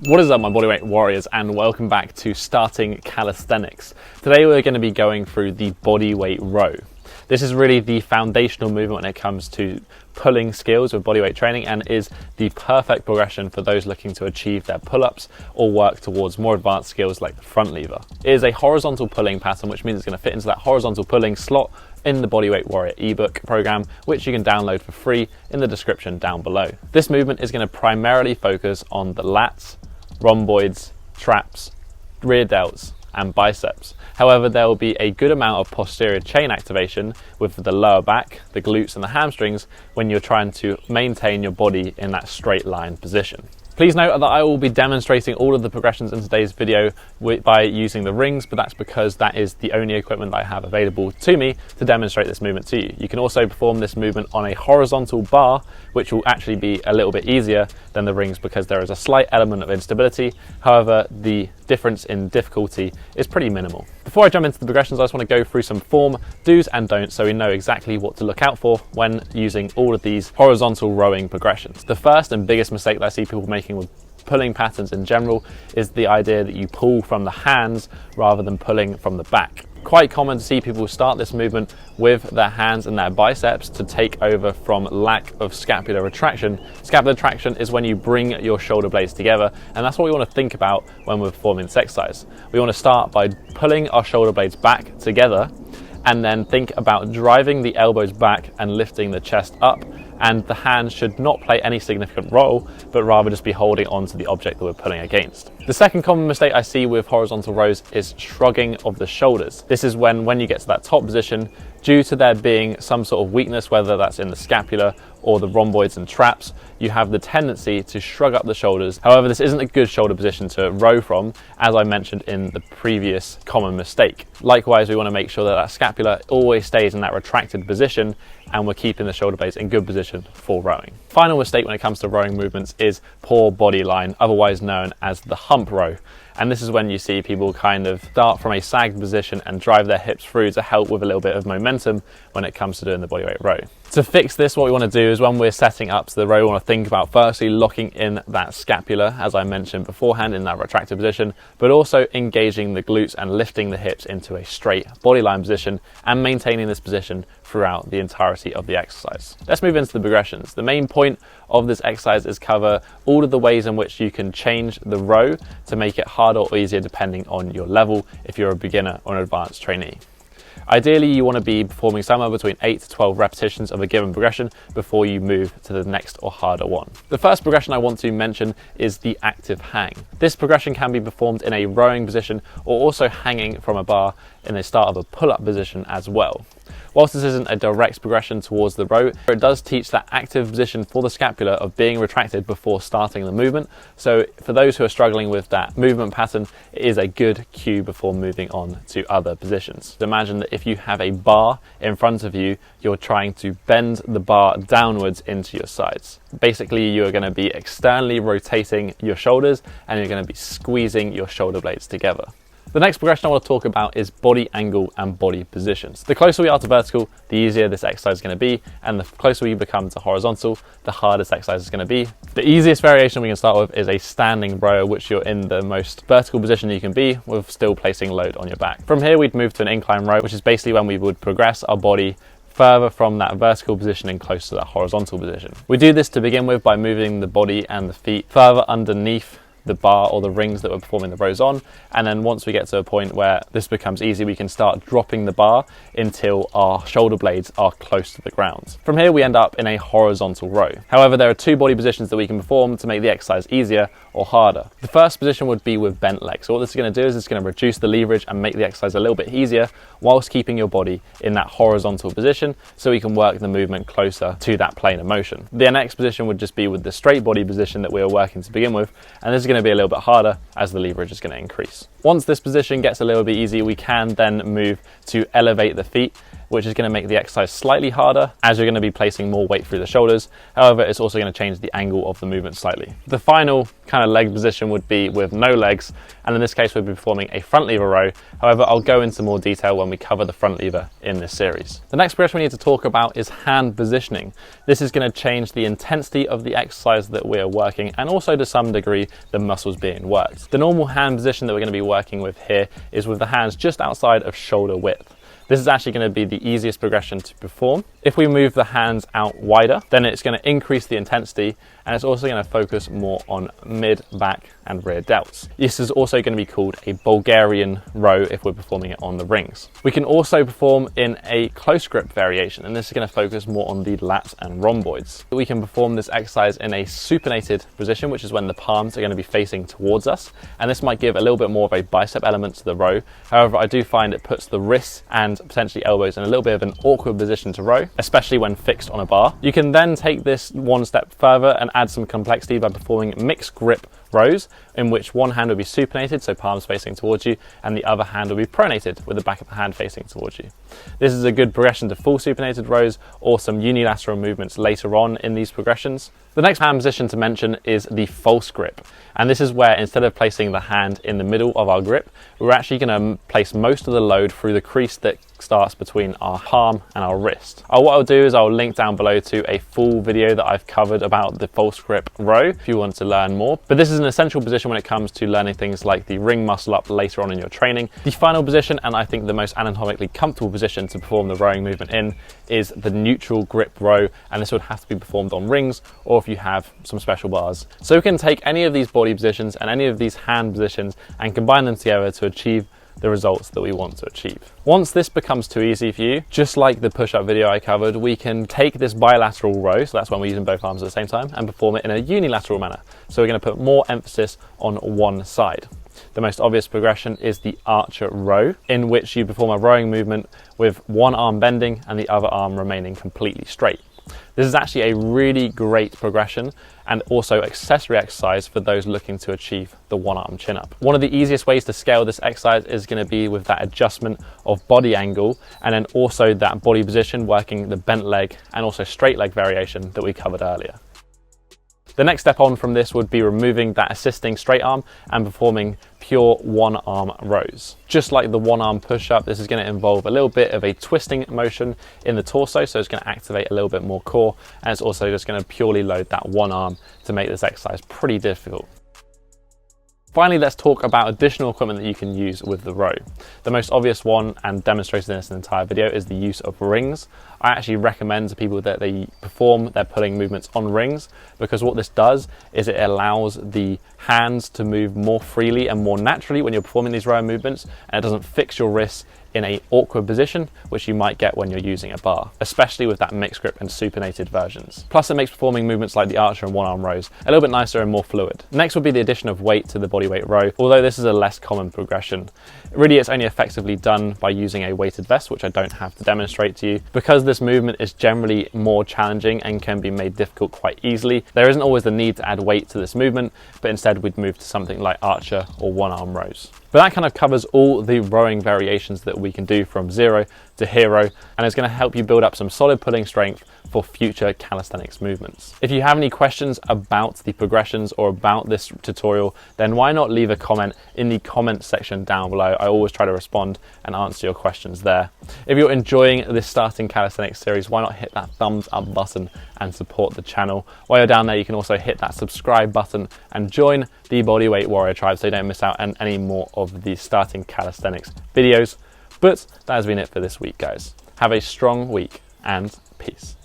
What is up, my bodyweight warriors, and welcome back to Starting Calisthenics. Today we're going to be going through the bodyweight row. This is really the foundational movement when it comes to pulling skills with bodyweight training and is the perfect progression for those looking to achieve their pull-ups or work towards more advanced skills like the front lever. It is a horizontal pulling pattern, which means it's going to fit into that horizontal pulling slot in the Bodyweight Warrior ebook program, which you can download for free in the description down below. This movement is going to primarily focus on the lats, rhomboids, traps, rear delts, and biceps. However, there will be a good amount of posterior chain activation with the lower back, the glutes, and the hamstrings when you're trying to maintain your body in that straight line position. Please note that I will be demonstrating all of the progressions in today's video by using the rings, but that's because that is the only equipment that I have available to me to demonstrate this movement to you. You can also perform this movement on a horizontal bar, which will actually be a little bit easier than the rings because there is a slight element of instability. However, the difference in difficulty is pretty minimal. Before I jump into the progressions, I just want to go through some form do's and don'ts so we know exactly what to look out for when using all of these horizontal rowing progressions. The first and biggest mistake that I see people making with pulling patterns in general is the idea that you pull from the hands rather than pulling from the back. Quite common to see people start this movement with their hands and their biceps to take over from lack of scapular retraction. Scapular traction is when you bring your shoulder blades together, and that's what we want to think about when we're performing this exercise. We want to start by pulling our shoulder blades back together and then think about driving the elbows back and lifting the chest up, and the hands should not play any significant role, but rather just be holding on to the object that we're pulling against. The second common mistake I see with horizontal rows is shrugging of the shoulders. This is when you get to that top position, due to there being some sort of weakness, whether that's in the scapula or the rhomboids and traps, you have the tendency to shrug up the shoulders. However, this isn't a good shoulder position to row from, as I mentioned in the previous common mistake. Likewise, we want to make sure that that scapula always stays in that retracted position and we're keeping the shoulder blades in good position for rowing. Final mistake when it comes to rowing movements is poor body line, otherwise known as the hump row. And this is when you see people kind of start from a sagged position and drive their hips through to help with a little bit of momentum when it comes to doing the bodyweight row. To fix this, what we want to do is when we're setting up to the row, we want to think about firstly locking in that scapula, as I mentioned beforehand, in that retracted position, but also engaging the glutes and lifting the hips into a straight bodyline position and maintaining this position throughout the entirety of the exercise. Let's move into the progressions. The main point of this exercise is cover all of the ways in which you can change the row to make it harder or easier depending on your level, if you're a beginner or an advanced trainee. Ideally, you want to be performing somewhere between 8 to 12 repetitions of a given progression before you move to the next or harder one. The first progression I want to mention is the active hang. This progression can be performed in a rowing position or also hanging from a bar in the start of a pull-up position as well. Whilst this isn't a direct progression towards the row, it does teach that active position for the scapula of being retracted before starting the movement. So for those who are struggling with that movement pattern, it is a good cue before moving on to other positions. Imagine that if you have a bar in front of you, you're trying to bend the bar downwards into your sides. Basically, you're going to be externally rotating your shoulders and you're going to be squeezing your shoulder blades together. The next progression I want to talk about is body angle and body positions. The closer we are to vertical, the easier this exercise is going to be, and the closer we become to horizontal, the harder this exercise is going to be. The easiest variation we can start with is a standing row, which you're in the most vertical position you can be with still placing load on your back. From here, we'd move to an incline row, which is basically when we would progress our body further from that vertical position and close to that horizontal position. We do this to begin with by moving the body and the feet further underneath the bar or the rings that we're performing the rows on, and then once we get to a point where this becomes easy, we can start dropping the bar until our shoulder blades are close to the ground. From here we end up in a horizontal row. However, there are two body positions that we can perform to make the exercise easier or harder. The first position would be with bent legs. So what this is going to do is it's going to reduce the leverage and make the exercise a little bit easier whilst keeping your body in that horizontal position so we can work the movement closer to that plane of motion. The next position would just be with the straight body position that we were working to begin with, and this is going to be a little bit harder as the leverage is going to increase. Once this position gets a little bit easier, we can then move to elevate the feet which is going to make the exercise slightly harder as you're going to be placing more weight through the shoulders. However, it's also going to change the angle of the movement slightly. The final kind of leg position would be with no legs, and in this case we'll be performing a front lever row. However, I'll go into more detail when we cover the front lever in this series. The next progression we need to talk about is hand positioning. This is going to change the intensity of the exercise that we are working, and also to some degree the muscles being worked. The normal hand position that we're going to be working with here is with the hands just outside of shoulder width. This is actually going to be the easiest progression to perform. If we move the hands out wider, then it's going to increase the intensity, and it's also going to focus more on mid, back and rear delts. This is also going to be called a Bulgarian row if we're performing it on the rings. We can also perform in a close grip variation, and this is going to focus more on the lats and rhomboids. We can perform this exercise in a supinated position, which is when the palms are going to be facing towards us, and this might give a little bit more of a bicep element to the row. However, I do find it puts the wrists and potentially elbows in a little bit of an awkward position to row, especially when fixed on a bar. You can then take this one step further and add some complexity by performing mixed grip rows, in which one hand will be supinated, so palms facing towards you, and the other hand will be pronated with the back of the hand facing towards you. This is a good progression to full supinated rows or some unilateral movements later on in these progressions. The next hand position to mention is the false grip, and this is where instead of placing the hand in the middle of our grip, we're actually going to place most of the load through the crease that starts between our palm and our wrist. What I'll do is I'll link down below to a full video that I've covered about the false grip row if you want to learn more. But this is an essential position when it comes to learning things like the ring muscle up later on in your training. The final position, and I think the most anatomically comfortable position to perform the rowing movement in, is the neutral grip row, and this would have to be performed on rings or if you have some special bars. So we can take any of these body positions and any of these hand positions and combine them together to achieve the results that we want to achieve. Once this becomes too easy for you, just like the push-up video I covered, we can take this bilateral row, so that's when we're using both arms at the same time, and perform it in a unilateral manner. So we're going to put more emphasis on one side. The most obvious progression is the archer row, in which you perform a rowing movement with one arm bending and the other arm remaining completely straight. This is actually a really great progression and also accessory exercise for those looking to achieve the one arm chin up. One of the easiest ways to scale this exercise is going to be with that adjustment of body angle, and then also that body position working the bent leg and also straight leg variation that we covered earlier. The next step on from this would be removing that assisting straight arm and performing pure one arm rows. Just like the one arm push up, this is going to involve a little bit of a twisting motion in the torso, so it's going to activate a little bit more core, and it's also just going to purely load that one arm to make this exercise pretty difficult. Finally, let's talk about additional equipment that you can use with the row. The most obvious one, and demonstrated in this entire video, is the use of rings. I actually recommend to people that they perform their pulling movements on rings, because what this does is it allows the hands to move more freely and more naturally when you're performing these row movements, and it doesn't fix your wrists in an awkward position, which you might get when you're using a bar, especially with that mixed grip and supinated versions. Plus, it makes performing movements like the archer and one arm rows a little bit nicer and more fluid. Next would be the addition of weight to the bodyweight row, although this is a less common progression. Really, it's only effectively done by using a weighted vest, which I don't have to demonstrate to you. Because this movement is generally more challenging and can be made difficult quite easily, there isn't always the need to add weight to this movement, but instead we'd move to something like archer or one arm rows. But that kind of covers all the rowing variations that we can do from zero to hero, and it's going to help you build up some solid pulling strength for future calisthenics movements. If you have any questions about the progressions or about this tutorial, then why not leave a comment in the comment section down below. I always try to respond and answer your questions there. If you're enjoying this Starting Calisthenics series, why not hit that thumbs up button and support the channel. While you're down there, you can also hit that subscribe button and join the Bodyweight Warrior Tribe so you don't miss out on any more of the Starting Calisthenics videos. But that has been it for this week, guys. Have a strong week and peace.